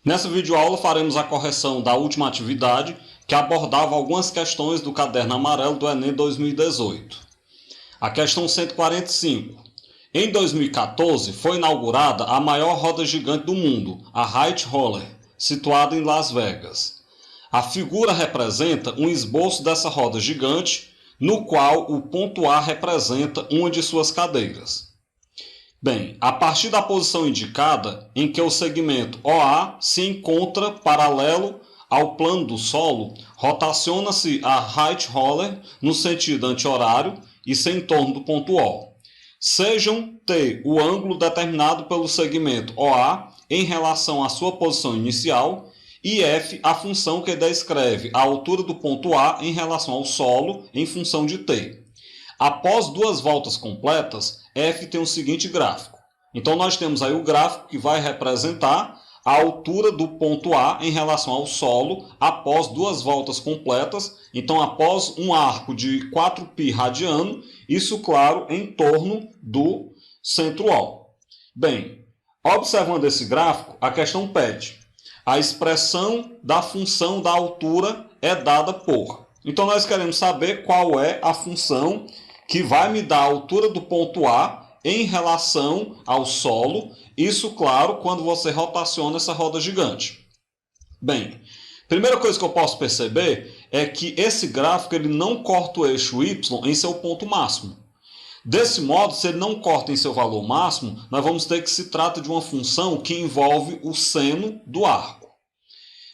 Nessa videoaula faremos a correção da última atividade que abordava algumas questões do caderno amarelo do Enem 2018. A questão 145. Em 2014 foi inaugurada a maior roda gigante do mundo, a Height Roller, situada em Las Vegas. A figura representa um esboço dessa roda gigante, no qual o ponto A representa uma de suas cadeiras. Bem, a partir da posição indicada, em que o segmento OA se encontra paralelo ao plano do solo, rotaciona-se a Height Roller no sentido anti-horário e em torno do ponto O. Sejam T o ângulo determinado pelo segmento OA em relação à sua posição inicial e F a função que descreve a altura do ponto A em relação ao solo em função de T. Após duas voltas completas, F tem o seguinte gráfico. Então, nós temos aí o gráfico que vai representar a altura do ponto A em relação ao solo após duas voltas completas. Então, após um arco de 4π radiano, isso, claro, em torno do centro O. Bem, observando esse gráfico, a questão pede: a expressão da função da altura é dada por... Então, nós queremos saber qual é a função que vai me dar a altura do ponto A em relação ao solo. Isso, claro, quando você rotaciona essa roda gigante. Bem, primeira coisa que eu posso perceber é que esse gráfico ele não corta o eixo Y em seu ponto máximo. Desse modo, se ele não corta em seu valor máximo, nós vamos ter que se trata de uma função que envolve o seno do arco.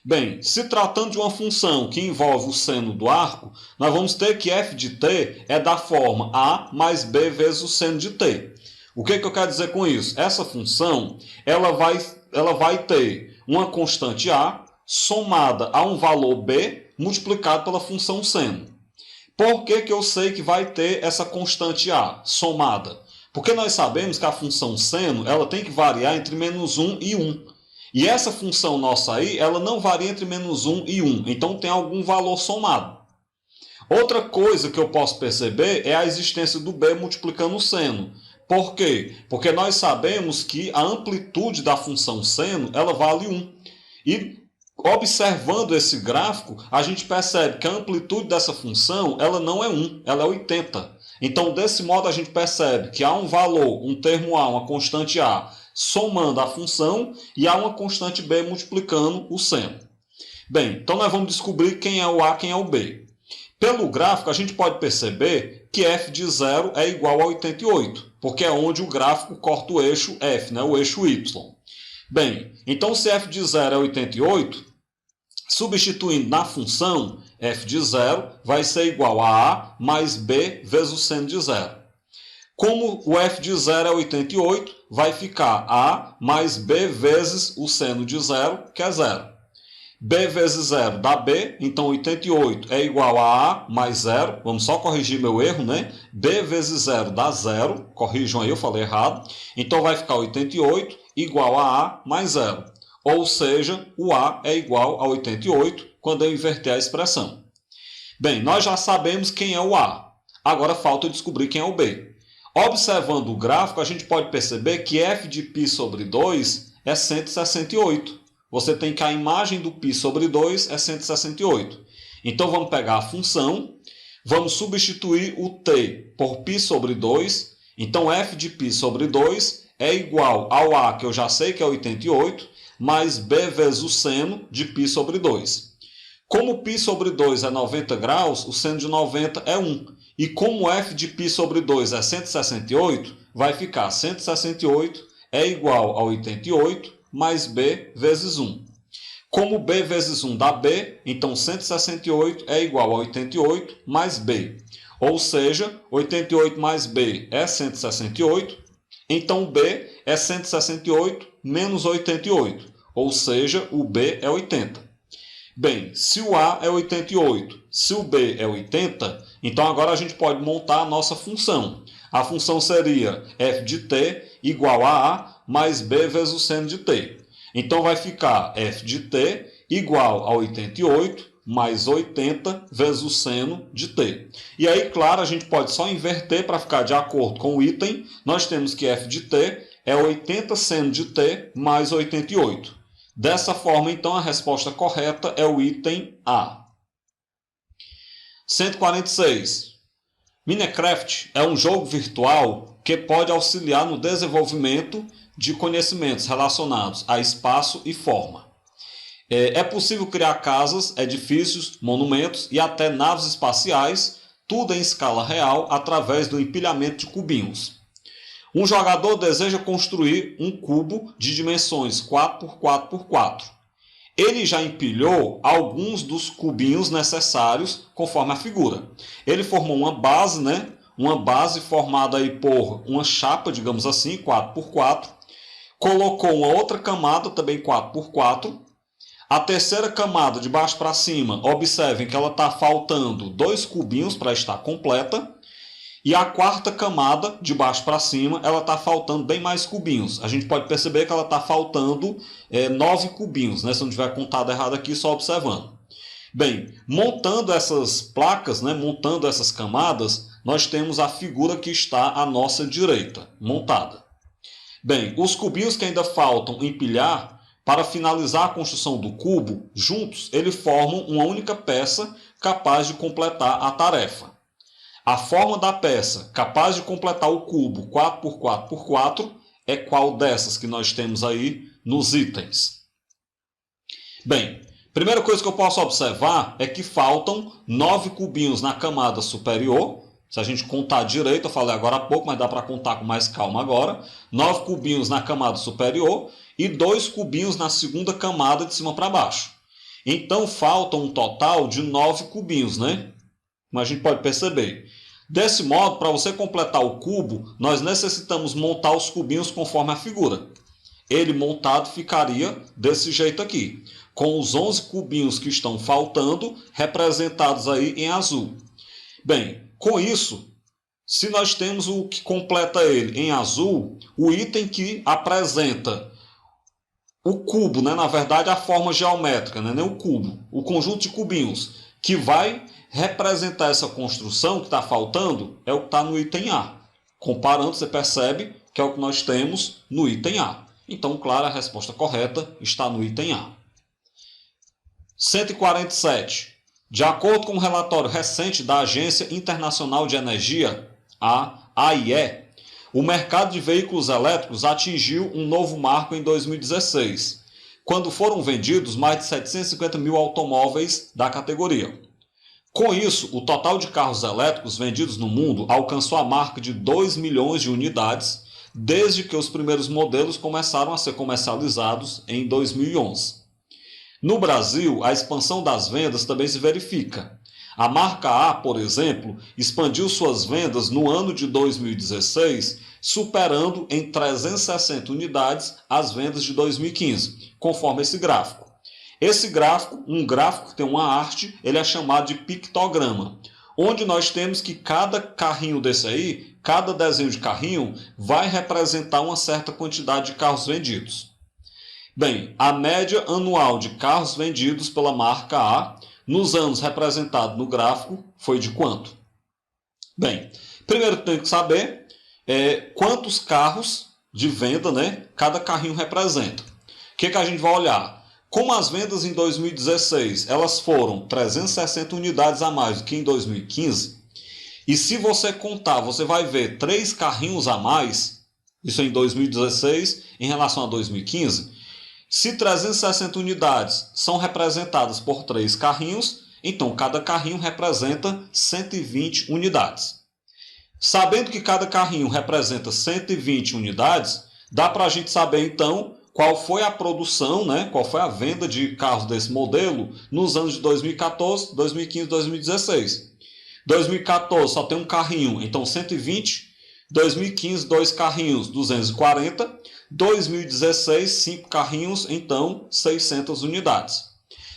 Bem, se tratando de uma função que envolve o seno do arco, nós vamos ter que f de t é da forma a mais b vezes o seno de t. O que eu quero dizer com isso? Essa função ela vai ter uma constante a somada a um valor b multiplicado pela função seno. Por que eu sei que vai ter essa constante a somada? Porque nós sabemos que a função seno ela tem que variar entre -1 e 1. E essa função nossa aí, ela não varia entre -1 e 1. Então tem algum valor somado. Outra coisa que eu posso perceber é a existência do b multiplicando o seno. Por quê? Porque nós sabemos que a amplitude da função seno, ela vale 1. E observando esse gráfico, a gente percebe que a amplitude dessa função, ela não é 1, ela é 80. Então, desse modo, a gente percebe que há um valor, um termo A, uma constante A, somando a função, e há uma constante b multiplicando o seno. Bem, então nós vamos descobrir quem é o A, quem é o B. Pelo gráfico, a gente pode perceber que f de 0 é igual a 88, porque é onde o gráfico corta o eixo F, né, o eixo Y. Bem, então se f de 0 é 88, substituindo na função, f de 0 vai ser igual a A mais B vezes o seno de 0. Como o f de 0 é 88, vai ficar A mais B vezes o seno de 0, que é 0. B vezes 0 dá B, então 88 é igual a A mais 0. Vamos só corrigir meu erro, né? B vezes 0 dá 0. Corrijam aí, eu falei errado. Então vai ficar 88 igual a A mais 0. Ou seja, o A é igual a 88 quando eu inverter a expressão. Bem, nós já sabemos quem é o A. Agora falta descobrir quem é o B. Observando o gráfico, a gente pode perceber que f de π sobre 2 é 168. Você tem que a imagem do π sobre 2 é 168. Então, vamos pegar a função, vamos substituir o t por π sobre 2. Então, f de π sobre 2 é igual ao A, que eu já sei que é 88, mais b vezes o seno de π sobre 2. Como π sobre 2 é 90 graus, o seno de 90 é 1. E como f de π sobre 2 é 168, vai ficar 168 é igual a 88 mais b vezes 1. Como b vezes 1 dá b, então 168 é igual a 88 mais b. Ou seja, 88 mais b é 168, então b é 168 menos 88. Ou seja, o b é 80. Bem, se o A é 88, se o B é 80, então agora a gente pode montar a nossa função. A função seria f de t igual a A mais b vezes o seno de t. Então vai ficar f de t igual a 88 mais 80 vezes o seno de t. E aí, claro, a gente pode só inverter para ficar de acordo com o item. Nós temos que f de t é 80 seno de t mais 88. Dessa forma, então, a resposta correta é o item A. 146. Minecraft é um jogo virtual que pode auxiliar no desenvolvimento de conhecimentos relacionados a espaço e forma. É possível criar casas, edifícios, monumentos e até naves espaciais, tudo em escala real, através do empilhamento de cubinhos. Um jogador deseja construir um cubo de dimensões 4x4x4. Ele já empilhou alguns dos cubinhos necessários conforme a figura. Ele formou uma base, uma base formada aí por uma chapa, digamos assim, 4x4. Colocou uma outra camada, também 4x4. A terceira camada, de baixo para cima, observem que ela está faltando 2 cubinhos para estar completa. E a quarta camada, de baixo para cima, ela está faltando bem mais cubinhos. A gente pode perceber que ela está faltando 9 cubinhos, Se não tiver contado errado aqui, só observando. Bem, montando essas placas, montando essas camadas, nós temos a figura que está à nossa direita, montada. Bem, os cubinhos que ainda faltam empilhar, para finalizar a construção do cubo, juntos, eles formam uma única peça capaz de completar a tarefa. A forma da peça capaz de completar o cubo 4x4x4 é qual dessas que nós temos aí nos itens? Bem, primeira coisa que eu posso observar é que faltam 9 cubinhos na camada superior. Se a gente contar direito, eu falei agora há pouco, mas dá para contar com mais calma agora. 9 cubinhos na camada superior e 2 cubinhos na segunda camada de cima para baixo. Então faltam um total de 9 cubinhos, Como a gente pode perceber. Desse modo, para você completar o cubo, nós necessitamos montar os cubinhos conforme a figura. Ele montado ficaria desse jeito aqui, com os 11 cubinhos que estão faltando, representados aí em azul. Bem, com isso, se nós temos o que completa ele em azul, o item que apresenta o cubo, na verdade a forma geométrica, nem o cubo, o conjunto de cubinhos, que vai representar essa construção que está faltando, é o que está no item A. Comparando, você percebe que é o que nós temos no item A. Então, claro, a resposta correta está no item A. 147. De acordo com um relatório recente da Agência Internacional de Energia, a AIE, o mercado de veículos elétricos atingiu um novo marco em 2016, quando foram vendidos mais de 750 mil automóveis da categoria. Com isso, o total de carros elétricos vendidos no mundo alcançou a marca de 2 milhões de unidades, desde que os primeiros modelos começaram a ser comercializados em 2011. No Brasil, a expansão das vendas também se verifica. A marca A, por exemplo, expandiu suas vendas no ano de 2016, superando em 360 unidades as vendas de 2015, conforme esse gráfico. Esse gráfico, um gráfico que tem uma arte, ele é chamado de pictograma, onde nós temos que cada carrinho desse aí, cada desenho de carrinho, vai representar uma certa quantidade de carros vendidos. Bem, a média anual de carros vendidos pela marca A, nos anos representados no gráfico, foi de quanto? Bem, primeiro tem que saber quantos carros de venda, cada carrinho representa. O que a gente vai olhar? Como as vendas em 2016 elas foram 360 unidades a mais do que em 2015, e se você contar, você vai ver 3 carrinhos a mais, isso em 2016 em relação a 2015, se 360 unidades são representadas por 3 carrinhos, então cada carrinho representa 120 unidades. Sabendo que cada carrinho representa 120 unidades, dá para a gente saber então qual foi a produção, qual foi a venda de carros desse modelo nos anos de 2014, 2015 e 2016. 2014 só tem um carrinho, então 120. 2015, 2 carrinhos, 240. 2016, 5 carrinhos, então 600 unidades.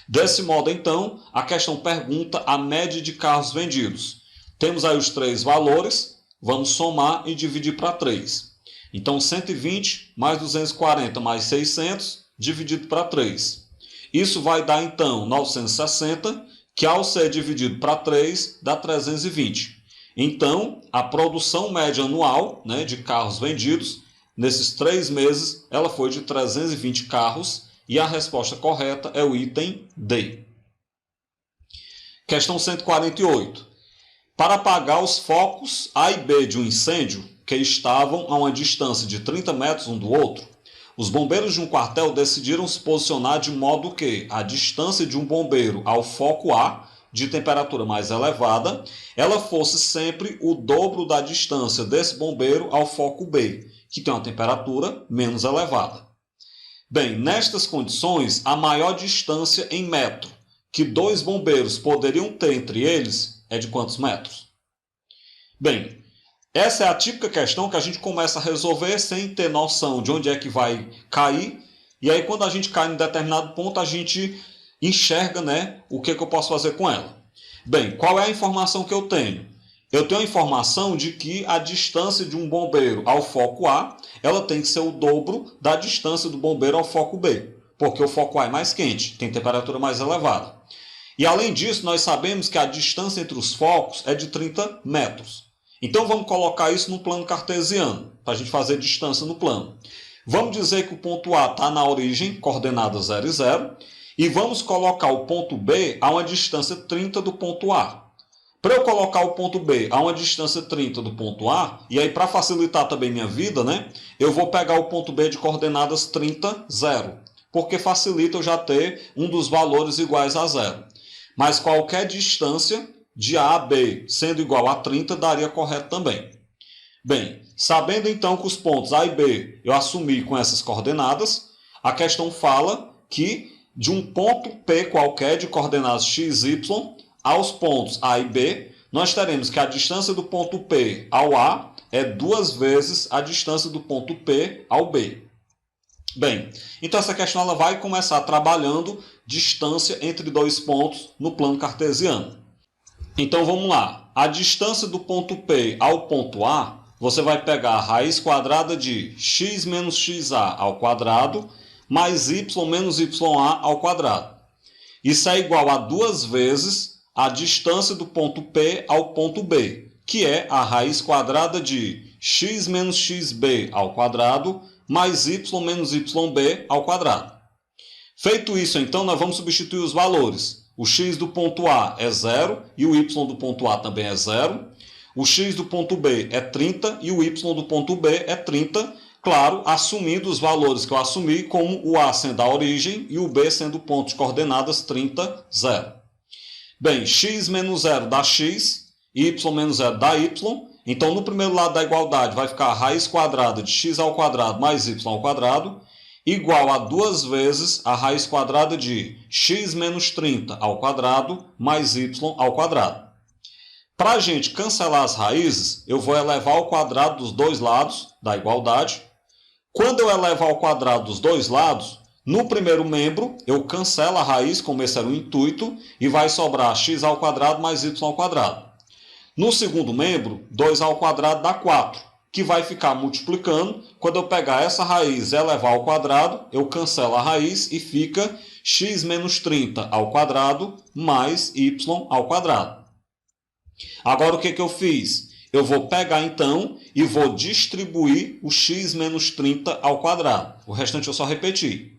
Desse modo, então, a questão pergunta a média de carros vendidos. Temos aí os 3 valores, vamos somar e dividir para 3. Então, 120 mais 240 mais 600, dividido para 3. Isso vai dar, então, 960, que ao ser dividido para 3, dá 320. Então, a produção média anual de carros vendidos, nesses 3 meses, ela foi de 320 carros, e a resposta correta é o item D. Questão 148. Para apagar os focos A e B de um incêndio, que estavam a uma distância de 30 metros um do outro, os bombeiros de um quartel decidiram se posicionar de modo que a distância de um bombeiro ao foco A, de temperatura mais elevada, ela fosse sempre o dobro da distância desse bombeiro ao foco B, que tem uma temperatura menos elevada. Bem, nestas condições, a maior distância em metro que dois bombeiros poderiam ter entre eles é de quantos metros? Bem, essa é a típica questão que a gente começa a resolver sem ter noção de onde é que vai cair. E aí, quando a gente cai em determinado ponto, a gente enxerga, né, o que eu posso fazer com ela. Bem, qual é a informação que eu tenho? Eu tenho a informação de que a distância de um bombeiro ao foco A, ela tem que ser o dobro da distância do bombeiro ao foco B, porque o foco A é mais quente, tem temperatura mais elevada. E além disso, nós sabemos que a distância entre os focos é de 30 metros. Então vamos colocar isso no plano cartesiano, para a gente fazer distância no plano. Vamos dizer que o ponto A está na origem, coordenada 0 e 0, e vamos colocar o ponto B a uma distância 30 do ponto A. Para eu colocar o ponto B a uma distância 30 do ponto A, e aí para facilitar também minha vida, né, eu vou pegar o ponto B de coordenadas 30, 0, porque facilita eu já ter um dos valores iguais a 0. Mas qualquer distância de A a B sendo igual a 30 daria correto também. Bem, sabendo então que os pontos A e B eu assumi com essas coordenadas, a questão fala que de um ponto P qualquer de coordenadas x, y, aos pontos A e B, nós teremos que a distância do ponto P ao A é 2 vezes a distância do ponto P ao B. Bem, então essa questão ela vai começar trabalhando distância entre dois pontos no plano cartesiano. Então vamos lá. A distância do ponto P ao ponto A, você vai pegar a raiz quadrada de x menos xa ao quadrado mais y menos ya ao quadrado. Isso é igual a 2 vezes a distância do ponto P ao ponto B, que é a raiz quadrada de x menos xb ao quadrado mais y menos yb ao quadrado. Feito isso, então, nós vamos substituir os valores. O x do ponto A é 0 e o y do ponto A também é 0. O x do ponto B é 30 e o y do ponto B é 30. Claro, assumindo os valores que eu assumi, como o A sendo a origem e o B sendo o ponto de coordenadas 30, 0. Bem, x menos 0 dá x, y menos 0 dá y. Então, no primeiro lado da igualdade vai ficar a raiz quadrada de x ao quadrado mais y ao quadrado, igual a 2 vezes a raiz quadrada de x menos 30 ao quadrado mais y ao quadrado. Para a gente cancelar as raízes, eu vou elevar ao quadrado dos dois lados da igualdade. Quando eu elevar ao quadrado dos dois lados, no primeiro membro eu cancelo a raiz, como esse era o intuito, e vai sobrar x ao quadrado mais y ao quadrado. No segundo membro, 2 ao quadrado dá 4, que vai ficar multiplicando. Quando eu pegar essa raiz e elevar ao quadrado, eu cancelo a raiz e fica x menos 30 ao quadrado mais y ao quadrado. Agora, o que eu fiz? Eu vou pegar, então, e vou distribuir o x menos 30 ao quadrado. O restante eu só repetir.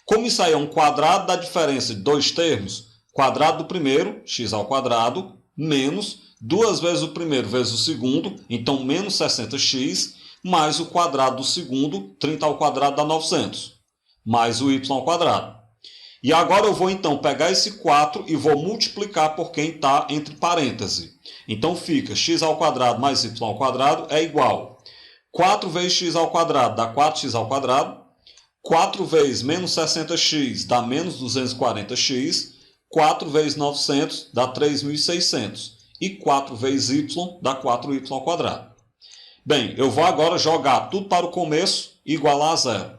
Como isso aí é um quadrado da diferença de dois termos, quadrado do primeiro, x ao quadrado, menos 2 vezes o primeiro vezes o segundo, então menos 60x, mais o quadrado do segundo, 30 ao quadrado dá 900, mais o y ao quadrado. E agora eu vou então pegar esse 4 e vou multiplicar por quem está entre parênteses. Então fica x ao quadrado mais y ao quadrado é igual 4 vezes x ao quadrado dá 4x ao quadrado, 4 vezes menos 60x dá menos 240x, 4 vezes 900 dá 3.600. E 4 vezes y dá 4y ao quadrado. Bem, eu vou agora jogar tudo para o começo e igualar a zero.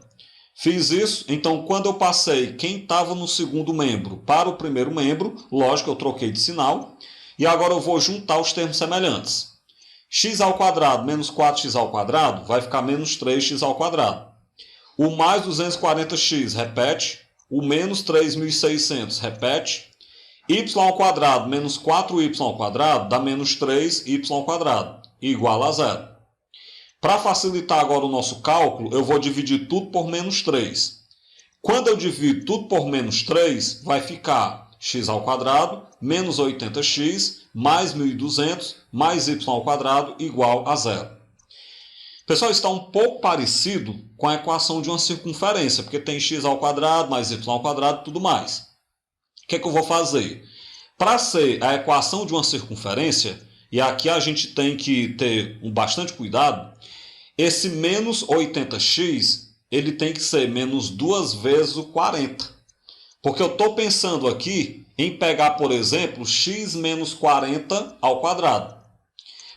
Fiz isso, então quando eu passei quem estava no segundo membro para o primeiro membro, lógico, eu troquei de sinal, e agora eu vou juntar os termos semelhantes. X ao quadrado menos 4x ao quadrado vai ficar menos 3x ao quadrado. O mais 240x repete, o menos 3.600 repete, y ao quadrado menos 4y ao quadrado dá menos 3y ao quadrado, igual a zero. Para facilitar agora o nosso cálculo, eu vou dividir tudo por menos 3. Quando eu divido tudo por menos 3, vai ficar x ao quadrado menos 80x mais 1.200 mais y ao quadrado igual a zero. Pessoal, está um pouco parecido com a equação de uma circunferência, porque tem x ao quadrado mais y ao quadrado e tudo mais. O que é que eu vou fazer? Para ser a equação de uma circunferência, e aqui a gente tem que ter bastante cuidado, esse menos 80x ele tem que ser menos 2 vezes o 40. Porque eu estou pensando aqui em pegar, por exemplo, x menos 40 ao quadrado.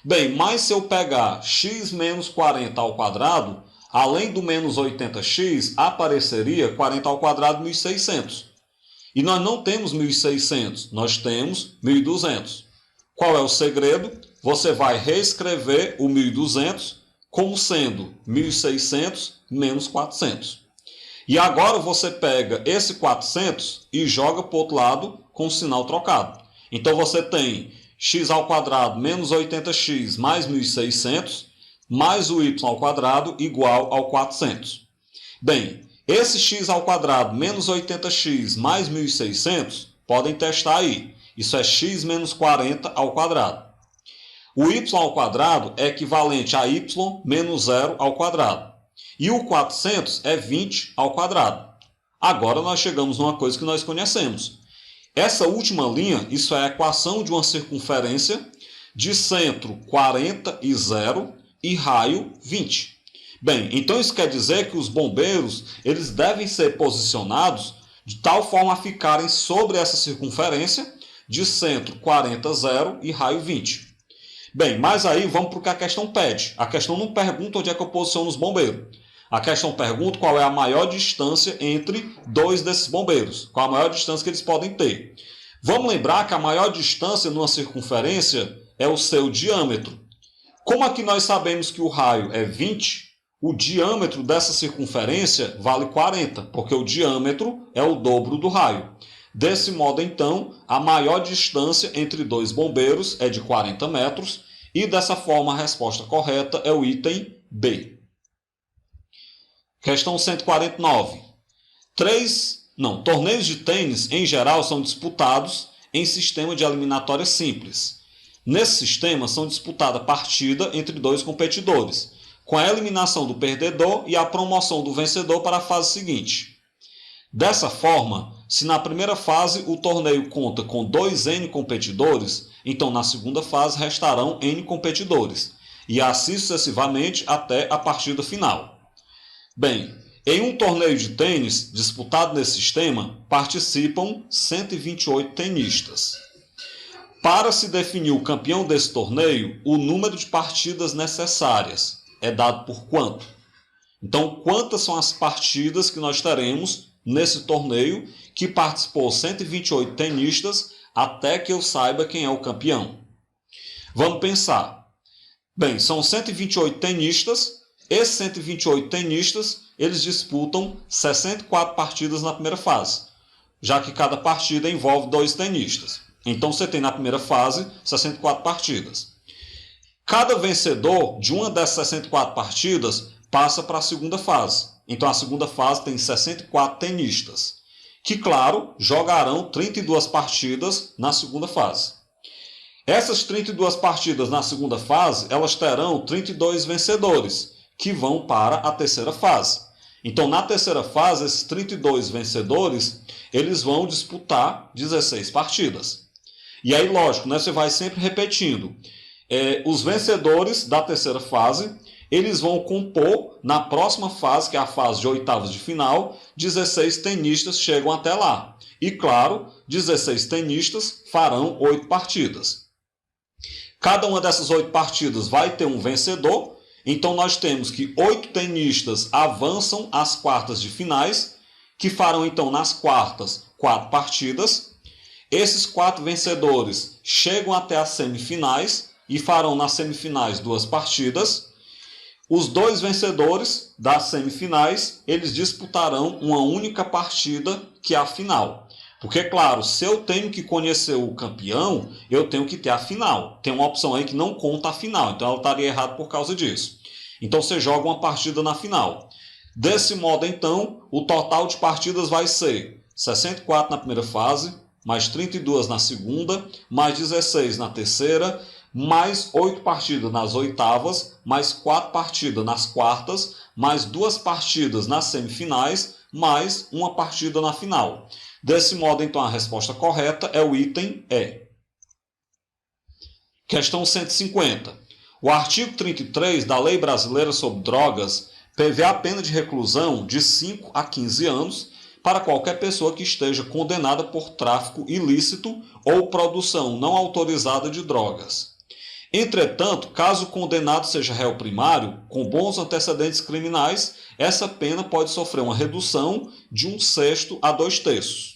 Bem, mas se eu pegar x menos 40 ao quadrado, além do menos 80x, apareceria 40 ao quadrado 1.600. E nós não temos 1.600, nós temos 1.200. Qual é o segredo? Você vai reescrever o 1.200 como sendo 1.600 menos 400. E agora você pega esse 400 e joga para o outro lado com o sinal trocado. Então você tem x ao quadrado menos 80x mais 1.600 mais o y ao quadrado igual ao 400. Bem, esse x ao quadrado menos 80x mais 1.600, podem testar aí. Isso é x menos 40 ao quadrado. O y ao quadrado é equivalente a y menos 0 ao quadrado. E o 400 é 20 ao quadrado. Agora nós chegamos numa coisa que nós conhecemos. Essa última linha, isso é a equação de uma circunferência de centro 40 e 0 e raio 20. Bem, então isso quer dizer que os bombeiros eles devem ser posicionados de tal forma a ficarem sobre essa circunferência de centro 40, 0 e raio 20. Bem, mas aí vamos para o que a questão pede. A questão não pergunta onde é que eu posiciono os bombeiros. A questão pergunta qual é a maior distância entre dois desses bombeiros. Qual a maior distância que eles podem ter. Vamos lembrar que a maior distância numa circunferência é o seu diâmetro. Como aqui nós sabemos que o raio é 20, o diâmetro dessa circunferência vale 40, porque o diâmetro é o dobro do raio. Desse modo, então, a maior distância entre dois bombeiros é de 40 metros e, dessa forma, a resposta correta é o item B. Questão 149. Torneios de tênis, em geral, são disputados em sistema de eliminatória simples. Nesse sistema, são disputada partida entre dois competidores, com a eliminação do perdedor e a promoção do vencedor para a fase seguinte. Dessa forma, se na primeira fase o torneio conta com 2N competidores, então na segunda fase restarão N competidores, e assim sucessivamente até a partida final. Bem, em um torneio de tênis disputado nesse sistema, participam 128 tenistas. Para se definir o campeão desse torneio, o número de partidas necessárias é dado por quanto? Então, quantas são as partidas que nós teremos nesse torneio que participou 128 tenistas até que eu saiba quem é o campeão? Vamos pensar. Bem, são 128 tenistas. Esses 128 tenistas, eles disputam 64 partidas na primeira fase, já que cada partida envolve 2 tenistas. Então você tem na primeira fase 64 partidas. Cada vencedor de uma dessas 64 partidas passa para a segunda fase. Então a segunda fase tem 64 tenistas, que, claro, jogarão 32 partidas na segunda fase. Essas 32 partidas na segunda fase, elas terão 32 vencedores, que vão para a terceira fase. Então, na terceira fase, esses 32 vencedores, eles vão disputar 16 partidas. E aí, lógico, né, você vai sempre repetindo. Os vencedores da terceira fase, eles vão compor na próxima fase, que é a fase de oitavos de final, 16 tenistas chegam até lá. E, claro, 16 tenistas farão 8 partidas. Cada uma dessas 8 partidas vai ter um vencedor. Então, nós temos que 8 tenistas avançam às quartas de finais, que farão, então, nas quartas, 4 partidas. Esses 4 vencedores chegam até as semifinais e farão nas semifinais 2 partidas. Os 2 vencedores das semifinais, eles disputarão uma única partida, que é a final. Porque, claro, se eu tenho que conhecer o campeão, eu tenho que ter a final. Tem uma opção aí que não conta a final, então ela estaria errada por causa disso. Então você joga uma partida na final. Desse modo, então, o total de partidas vai ser 64 na primeira fase, mais 32 na segunda, mais 16 na terceira, mais 8 partidas nas oitavas, mais 4 partidas nas quartas, mais 2 partidas nas semifinais, mais 1 partida na final. Desse modo, então, a resposta correta é o item E. Questão 150. O artigo 33 da Lei Brasileira sobre Drogas prevê a pena de reclusão de 5 a 15 anos para qualquer pessoa que esteja condenada por tráfico ilícito ou produção não autorizada de drogas. Entretanto, caso o condenado seja réu primário, com bons antecedentes criminais, essa pena pode sofrer uma redução de 1/6 a 2/3.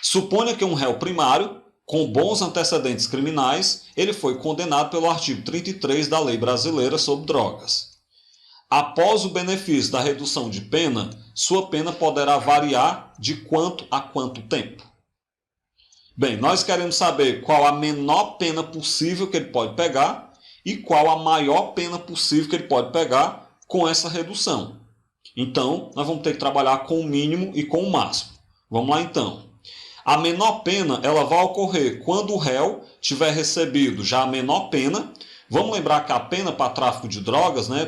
Suponha que um réu primário, com bons antecedentes criminais, ele foi condenado pelo artigo 33 da Lei Brasileira sobre Drogas. Após o benefício da redução de pena, sua pena poderá variar de quanto a quanto tempo? Bem, nós queremos saber qual a menor pena possível que ele pode pegar e qual a maior pena possível que ele pode pegar com essa redução. Então, nós vamos ter que trabalhar com o mínimo e com o máximo. Vamos lá, então. A menor pena ela vai ocorrer quando o réu tiver recebido já a menor pena. Vamos lembrar que a pena para tráfico de drogas, né,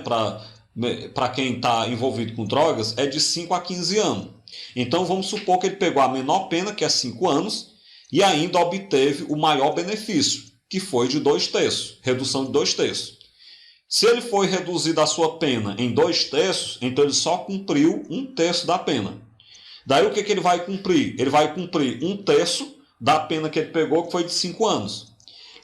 para quem está envolvido com drogas, é de 5 a 15 anos. Então, vamos supor que ele pegou a menor pena, que é 5 anos, e ainda obteve o maior benefício, que foi de 2/3, redução de 2/3. Se ele foi reduzido a sua pena em 2/3, então ele só cumpriu 1/3 da pena. Daí o que ele vai cumprir? Ele vai cumprir 1/3 da pena que ele pegou, que foi de 5 anos.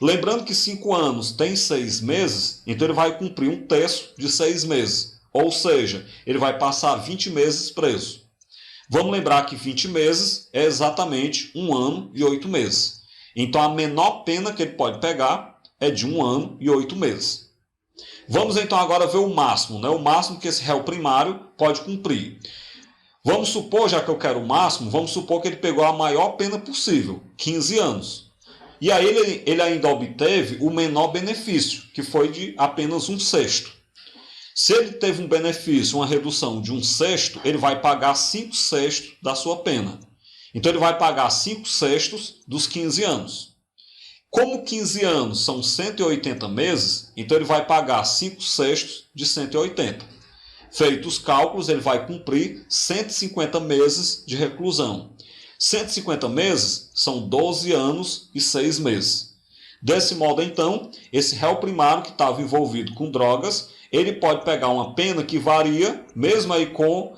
Lembrando que 5 anos tem 6 meses, então ele vai cumprir 1/3 de 6 meses. Ou seja, ele vai passar 20 meses preso. Vamos lembrar que 20 meses é exatamente 1 ano e 8 meses. Então a menor pena que ele pode pegar é de 1 ano e 8 meses. Vamos então agora ver o máximo, né? O máximo que esse réu primário pode cumprir. Vamos supor, já que eu quero o máximo, vamos supor que ele pegou a maior pena possível, 15 anos. E aí ele ainda obteve o menor benefício, que foi de apenas 1/6. Se ele teve um benefício, uma redução de 1/6, ele vai pagar 5/6 da sua pena. Então ele vai pagar 5/6 dos 15 anos. Como 15 anos são 180 meses, então ele vai pagar 5/6 de 180. Feitos os cálculos, ele vai cumprir 150 meses de reclusão. 150 meses são 12 anos e 6 meses. Desse modo, então, esse réu primário que estava envolvido com drogas, ele pode pegar uma pena que varia, mesmo aí com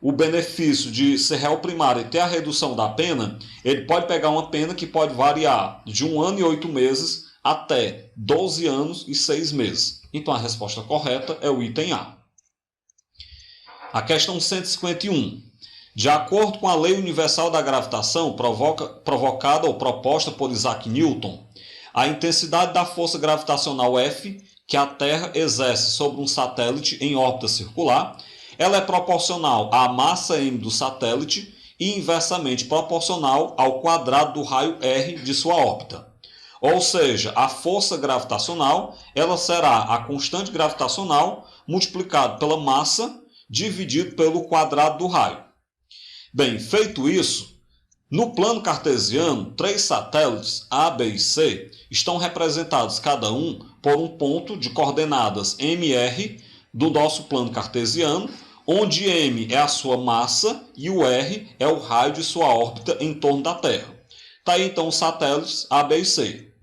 o benefício de ser réu primário e ter a redução da pena, ele pode pegar uma pena que pode variar de 1 ano e 8 meses até 12 anos e 6 meses. Então, a resposta correta é o item A. A questão 151. De acordo com a Lei Universal da Gravitação, provocada ou proposta por Isaac Newton, a intensidade da força gravitacional F, que a Terra exerce sobre um satélite em órbita circular, ela é proporcional à massa m do satélite e inversamente proporcional ao quadrado do raio r de sua órbita. Ou seja, a força gravitacional ela será a constante gravitacional multiplicado pela massa dividido pelo quadrado do raio. Bem, feito isso, no plano cartesiano, 3 satélites, A, B e C, estão representados cada um por um ponto de coordenadas MR do nosso plano cartesiano, onde M é a sua massa e o R é o raio de sua órbita em torno da Terra. Está aí então os satélites A, B e C.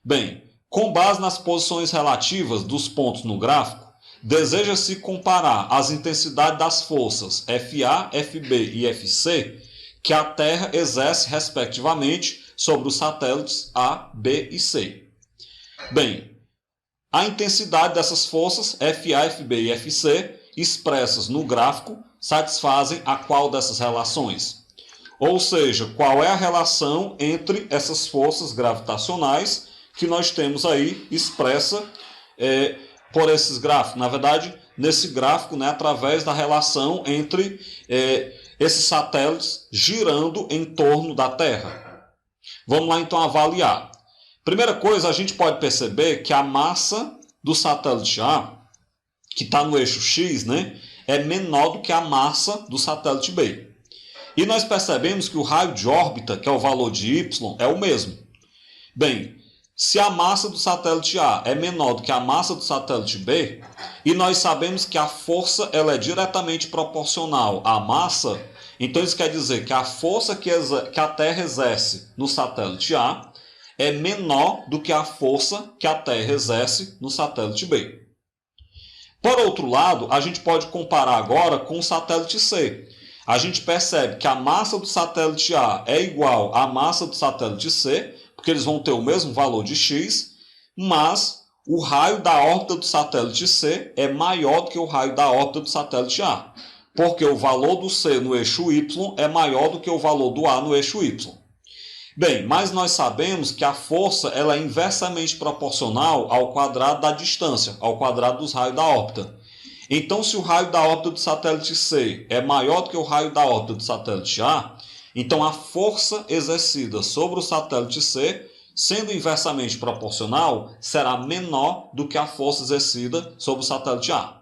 Bem, com base nas posições relativas dos pontos no gráfico, deseja-se comparar as intensidades das forças FA, FB e FC que a Terra exerce respectivamente sobre os satélites A, B e C. Bem, a intensidade dessas forças FA, FB e FC expressas no gráfico satisfazem a qual dessas relações? Ou seja, qual é a relação entre essas forças gravitacionais que nós temos aí expressa por esses gráficos. Na verdade, nesse gráfico, né, através da relação entre esses satélites girando em torno da Terra. Vamos lá então avaliar. Primeira coisa, a gente pode perceber que a massa do satélite A que está no eixo X, né, é menor do que a massa do satélite B. E nós percebemos que o raio de órbita, que é o valor de Y, é o mesmo. Bem, se a massa do satélite A é menor do que a massa do satélite B, e nós sabemos que a força ela é diretamente proporcional à massa, então isso quer dizer que a força que a Terra exerce no satélite A é menor do que a força que a Terra exerce no satélite B. Por outro lado, a gente pode comparar agora com o satélite C. A gente percebe que a massa do satélite A é igual à massa do satélite C, porque eles vão ter o mesmo valor de x, mas o raio da órbita do satélite C é maior do que o raio da órbita do satélite A, porque o valor do C no eixo Y é maior do que o valor do A no eixo Y. Bem, mas nós sabemos que a força ela é inversamente proporcional ao quadrado da distância, ao quadrado dos raios da órbita. Então, se o raio da órbita do satélite C é maior do que o raio da órbita do satélite A, então a força exercida sobre o satélite C, sendo inversamente proporcional, será menor do que a força exercida sobre o satélite A.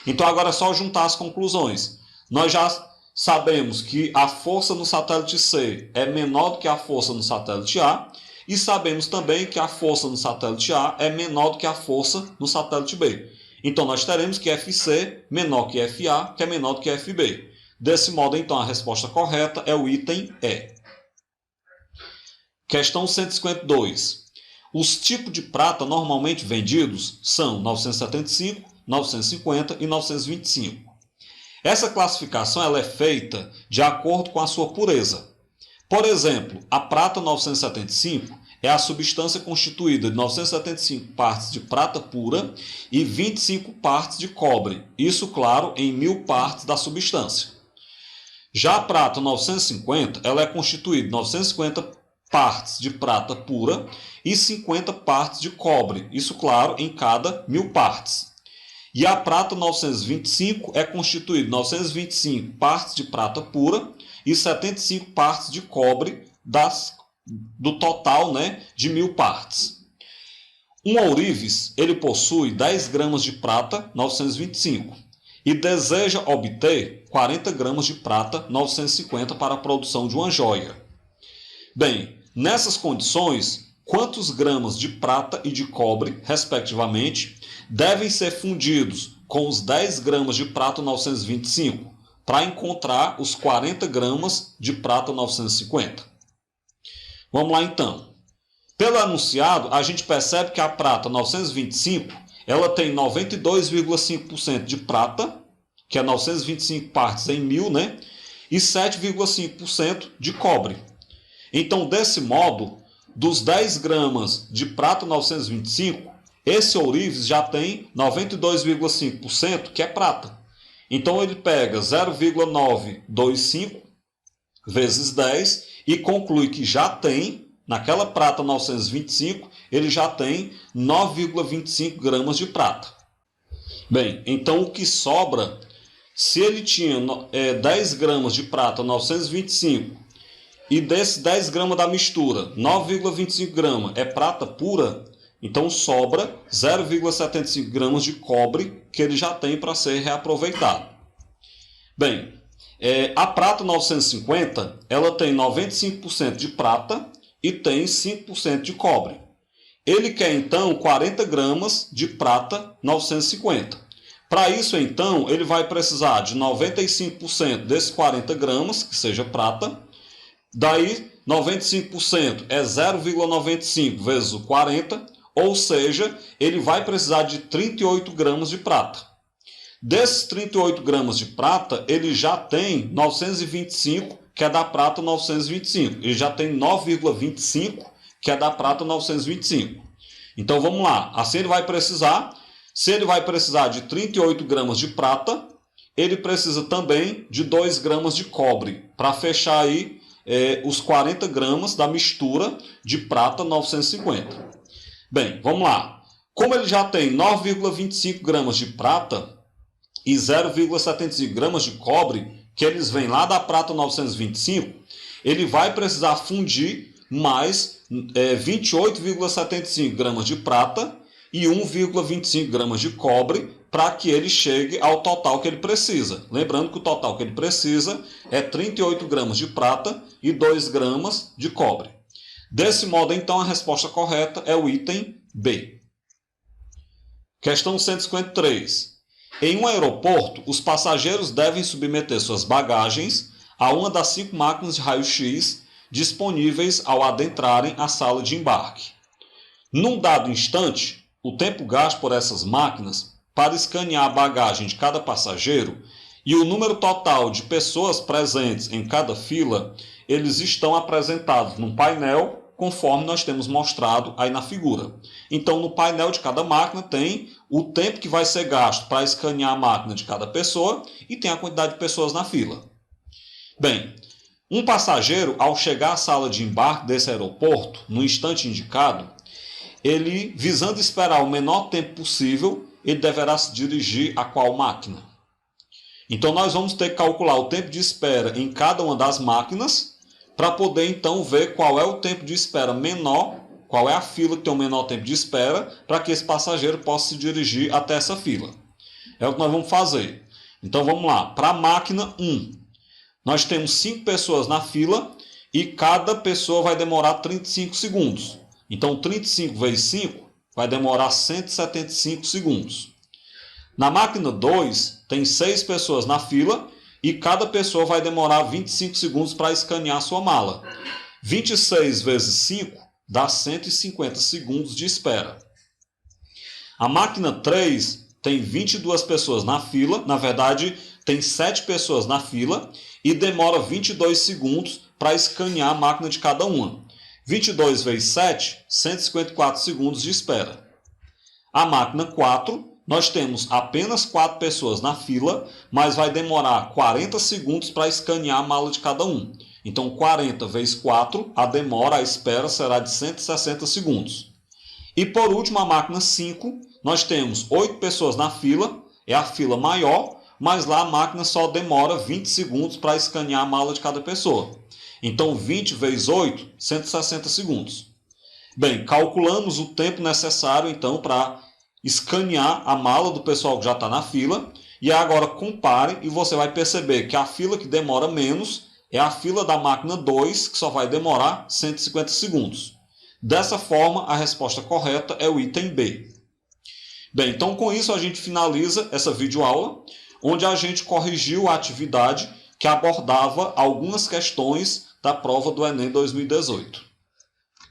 Então agora é só juntar as conclusões. Nós já sabemos que a força no satélite C é menor do que a força no satélite A, e sabemos também que a força no satélite A é menor do que a força no satélite B. Então nós teremos que FC menor que FA, que é menor do que FB. Desse modo, então, a resposta correta é o item E. Questão 152. Os tipos de prata normalmente vendidos são 975, 950 e 925. Essa classificação ela é feita de acordo com a sua pureza. Por exemplo, a prata 975 é a substância constituída de 975 partes de prata pura e 25 partes de cobre. Isso, claro, em 1000 partes da substância. Já a prata 950 ela é constituída de 950 partes de prata pura e 50 partes de cobre. Isso, claro, em cada 1000 partes. E a prata 925 é constituída de 925 partes de prata pura e 75 partes de cobre do total, né, de 1000 partes. Um ourives ele possui 10 gramas de prata 925 e deseja obter 40 gramas de prata 950 para a produção de uma joia. Bem, nessas condições, quantos gramas de prata e de cobre, respectivamente, devem ser fundidos com os 10 gramas de prata 925 para encontrar os 40 gramas de prata 950? Vamos lá então. Pelo enunciado, a gente percebe que a prata 925 ela tem 92,5% de prata, que é 925 partes em 1000, né? E 7,5% de cobre. Então, desse modo, dos 10 gramas de prata 925, esse ourives já tem 92,5% que é prata. Então, ele pega 0,925 vezes 10 e conclui que já tem, naquela prata 925, ele já tem 9,25 gramas de prata. Bem, então o que sobra, se ele tinha 10 gramas de prata 925 e desses 10 gramas da mistura, 9,25 gramas é prata pura, então sobra 0,75 gramas de cobre que ele já tem para ser reaproveitado. Bem, a prata 950 ela tem 95% de prata e tem 5% de cobre. Ele quer então 40 gramas de prata 950. Para isso então ele vai precisar de 95% desses 40 gramas, que seja prata. Daí 95% é 0,95 vezes o 40, ou seja, ele vai precisar de 38 gramas de prata. Desses 38 gramas de prata, ele já tem 925, que é da prata 925. Ele já tem 9,25, que é da prata 925. Então vamos lá. Assim ele vai precisar, se ele vai precisar de 38 gramas de prata, ele precisa também de 2 gramas de cobre, para fechar aí os 40 gramas da mistura de prata 950. Bem, vamos lá. Como ele já tem 9,25 gramas de prata e 0,75 gramas de cobre, que eles vêm lá da prata 925, ele vai precisar fundir mais 28,75 gramas de prata e 1,25 gramas de cobre para que ele chegue ao total que ele precisa. Lembrando que o total que ele precisa é 38 gramas de prata e 2 gramas de cobre. Desse modo, então, a resposta correta é o item B. Questão 153. Em um aeroporto, os passageiros devem submeter suas bagagens a uma das 5 máquinas de raio-x disponíveis ao adentrarem a sala de embarque. Num dado instante, o tempo gasto por essas máquinas para escanear a bagagem de cada passageiro e o número total de pessoas presentes em cada fila, eles estão apresentados num painel, conforme nós temos mostrado aí na figura. Então, no painel de cada máquina tem o tempo que vai ser gasto para escanear a máquina de cada pessoa e tem a quantidade de pessoas na fila. Bem, um passageiro, ao chegar à sala de embarque desse aeroporto, no instante indicado, ele, visando esperar o menor tempo possível, ele deverá se dirigir a qual máquina? Então, nós vamos ter que calcular o tempo de espera em cada uma das máquinas para poder, então, ver qual é o tempo de espera menor, qual é a fila que tem o menor tempo de espera, para que esse passageiro possa se dirigir até essa fila. É o que nós vamos fazer. Então, vamos lá. Para a máquina 1, nós temos 5 pessoas na fila e cada pessoa vai demorar 35 segundos. Então, 35 vezes 5 vai demorar 175 segundos. Na máquina 2, tem 6 pessoas na fila e cada pessoa vai demorar 25 segundos para escanear sua mala. 26 vezes 5 dá 150 segundos de espera. A máquina 3 tem 22 pessoas na fila, na verdade, tem 7 pessoas na fila e demora 22 segundos para escanear a máquina de cada uma. 22 vezes 7, 154 segundos de espera. A máquina 4, nós temos apenas 4 pessoas na fila, mas vai demorar 40 segundos para escanear a mala de cada um. Então, 40 vezes 4, a demora, a espera será de 160 segundos. E por último, a máquina 5, nós temos 8 pessoas na fila, é a fila maior, mas lá a máquina só demora 20 segundos para escanear a mala de cada pessoa. Então, 20 vezes 8, 160 segundos. Bem, calculamos o tempo necessário, então, para escanear a mala do pessoal que já está na fila. E agora compare e você vai perceber que a fila que demora menos é a fila da máquina 2, que só vai demorar 150 segundos. Dessa forma, a resposta correta é o item B. Bem, então com isso a gente finaliza essa videoaula, onde a gente corrigiu a atividade que abordava algumas questões da prova do Enem 2018.